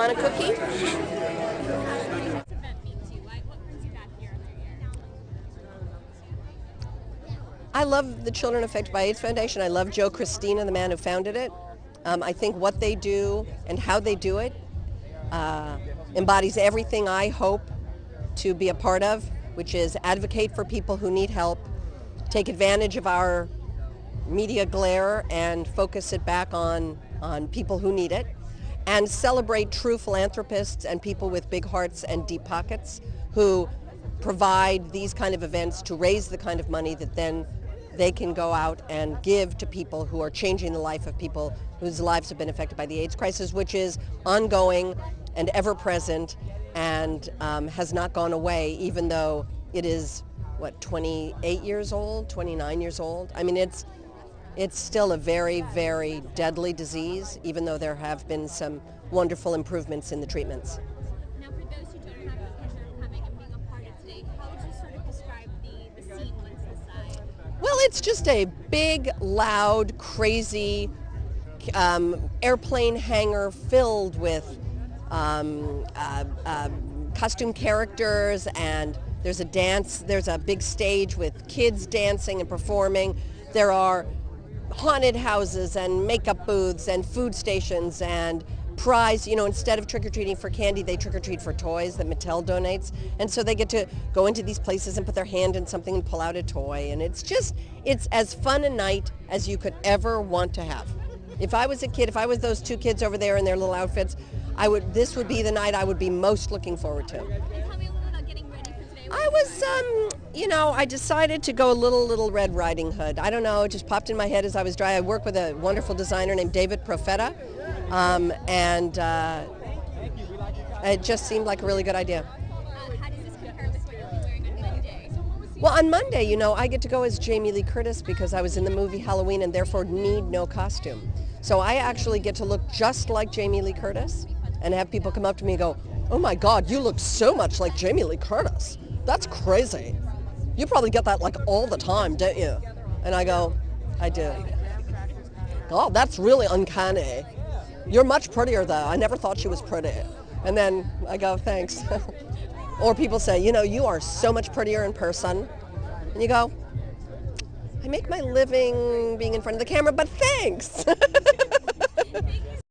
want a cookie? I love the Children Affected by AIDS Foundation. I love Joe Christina, the man who founded it. I think what they do and how they do it embodies everything I hope to be a part of, which is advocate for people who need help, take advantage of our media glare and focus it back on people who need it, and celebrate true philanthropists and people with big hearts and deep pockets who provide these kind of events to raise the kind of money that then they can go out and give to people who are changing the life of people whose lives have been affected by the AIDS crisis, which is ongoing and ever present and has not gone away, even though it is, 28 years old, 29 years old? I mean, it's still a very, very deadly disease, even though there have been some wonderful improvements in the treatments. Now, for those who don't have the pleasure of coming and being a part of today, how would you sort of describe the scene once inside? Well, it's just a big, loud, crazy airplane hangar filled with costume characters, and there's a big stage with kids dancing and performing. There are haunted houses and makeup booths and food stations and prize, instead of trick-or-treating for candy, they trick-or-treat for toys that Mattel donates. And so they get to go into these places and put their hand in something and pull out a toy. And it's as fun a night as you could ever want to have. If I was a kid, if I was those two kids over there in their little outfits, this would be the night I would be most looking forward to. And tell me a little about getting ready for today. I was, I decided to go a little Red Riding Hood. I don't know, it just popped in my head as I was driving. I work with a wonderful designer named David Profeta, and it just seemed like a really good idea. How does this compare with what you'll be wearing on Monday? Well, on Monday, I get to go as Jamie Lee Curtis because I was in the movie Halloween and therefore need no costume. So I actually get to look just like Jamie Lee Curtis and have people come up to me and go, "Oh my God, you look so much like Jamie Lee Curtis. That's crazy. You probably get that like all the time, don't you?" And I go, "I do." "Oh, that's really uncanny. You're much prettier though. I never thought she was pretty." And then I go, "Thanks." Or people say, "You are so much prettier in person." And you go, "I make my living being in front of the camera, but thanks."